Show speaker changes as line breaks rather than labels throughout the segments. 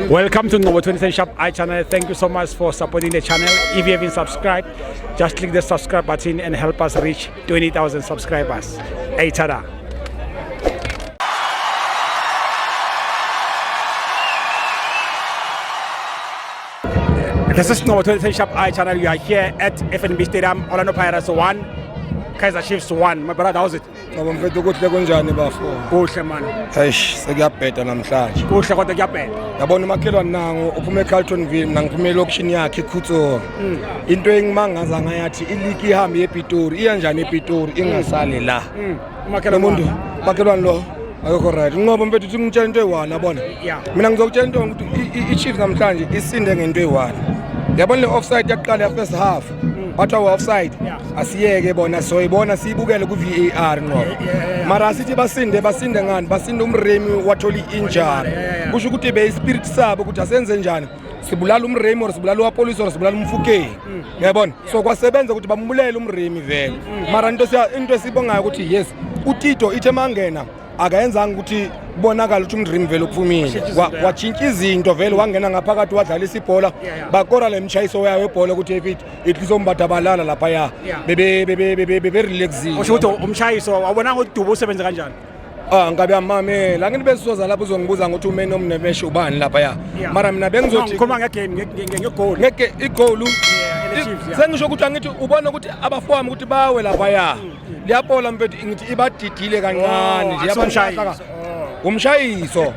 Welcome to Novo 27 Shop iChannel. Thank you so much for supporting the channel. If you haven't subscribed, just click the subscribe button and help us reach 20,000 subscribers. Hey, tada! This is Novo 27 Shop iChannel. We are here at FNB Stadium, Orlando Pirates 1, Kaizer Chiefs 1. My brother, how's it?
Ngoba mfethu kuhle kunjani bafo?
Kuhle man.
Eish sekuyabheda namhlanje.
Kuhle kodwa kuyabheda.
Yabona umakhelwane nangu uphuma eCarltonville mina ngiphuma elokushini yakhe eKhutso. Into engimangaza ngayathi iligi ihambe ePitori. Iya njani ePitori ingasale la. Umakhelwane lo akho right. Ngoba mfethu uthi ngitshela into eyi-1 yabona. Mina ngizokutshela into ukuthi iChiefs namhlanje isinde ngento eyi-1. Yabona le offside yaqala ya first half. Bathiwa wa-offside asiyeke bona soyibona siyibukele ku-VAR ngoba mara sithi basinde ngani basinde umremi wathola i-injury kusho ukuthi be-spirit sabo ukuthi asenze njani sibulala umremi or sibulala wapolisi or sibulala umfukeni yabona so kwasebenza ukuthi bambulele umremi vele mara into esibongayo ukuthi yes uTito ithe mangena akayenzanga ukuthi kubonakala ukuthi umdream vele uphumile watshintsha izinto vele wangena ngaphakathi wadlalisa ibhola bakora le mchayiso yayo ibhola ukuthi ihlizombatha balala lapha ya bebe relaxing
usho ukuthi umchayiso wabona ukuthi uDubo usebenza kanjani
ngabe amamela ngini besizoza lapho uzongibuza ukuthi umene omnemeshe ubani lapha ya mara mina bengizothi
ngikhuluma ngegame ngegoal
igolu sengisho ukuthi angithi ubona ukuthi abafowami ukuthi bawe lapha ya liyapola mfethu ngithi ibadidile kancane nje yabanshaya umshayiso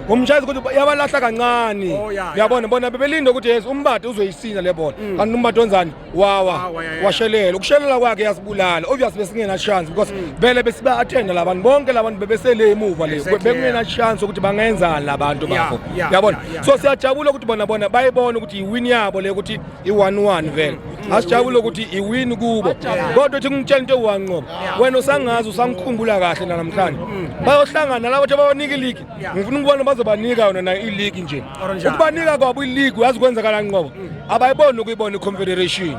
ukuthi yabalahla kancane uyabona bona bebelinda ukuthi yes umbati uzoyisina le bola kanti umbati wenzani washelela ukushelela kwakhe yasibulala obviously besingena chance because vele besiba attend labantu bonke labantu bebesele emuva le bekungena chance ukuthi bangenzani labantu bafo uyabona so siyajabula ukuthi bona bayibona ukuthi iwin yabo le ukuthi i1-1 vele asijabula ukuthi iwin kubo kodwa uthi ngitshela into eyi-1 ngoba wena usangazi usangikhumbula kahle namhlanje bayohlangana labo babanika iligi ngifuna ukubona bazobanika yona na iligi nje ukubanika kwabo iligi uyazi kwenzakala ngoba abayiboni ukuyibona iConfederation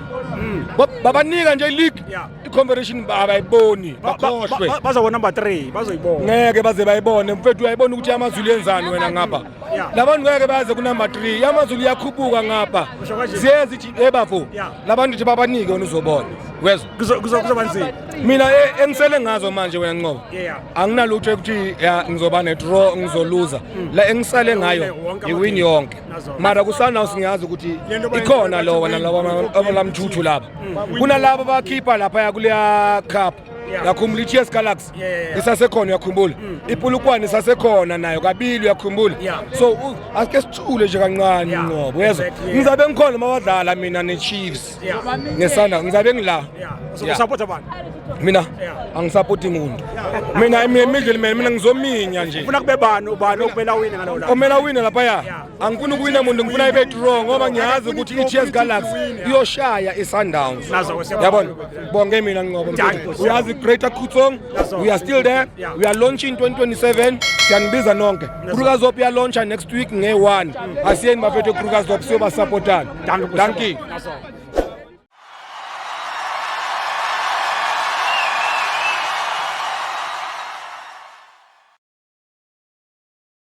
babanika nje iligi iConfederation abayiboni bakhohlwe
bazobona number 3 bazoyibona
ngeke baze bayibone mfethu uyayibona ukuthi amazulu yenzani wena ngapha labantu ngeke baze ku number 3 amazulu yakhuphuka ngapha siyezithi ebafo labantuthi babanike wena uzobona wezwa
kuzoba nzima
mina engisele ngazo manje wena Nqobo anginalutho ukuthi ngizoba ne-draw ngizoluza la engisale ngayo iwin yonke mara kusana usingazi ukuthi ikhona lo wena laba lamthuthu laba kunalabo bakhipha lapha yakuleya cup yakhumbula iChiefs Galaxy isasekhona yakhumbula iPulukwane isasekhona nayo kabili yakhumbula so asike sithule nje kancane Nqobo wezwa ngizabe ngikhona mawadlala mina neChiefs ngesana ngizabe ngila
support abantu
mina angisupport umuntu mina imidlalo mina ngizominya nje
ufuna kube ubani okumela wine ngalo la
omela wine lapha ya angifuni ukuwina umuntu ngifuna ibe draw ngoba ngiyazi ukuthi iChiefs Galaxy iyoshaya iSundowns yabona bonke mina Nqobo uyazi Greater Khutso we are still there we are launching 2027 siyanibiza nonke Krugersdorp ya launcha next week nge1 asiyeni bafethu Krugersdorp siyoba supportana thank you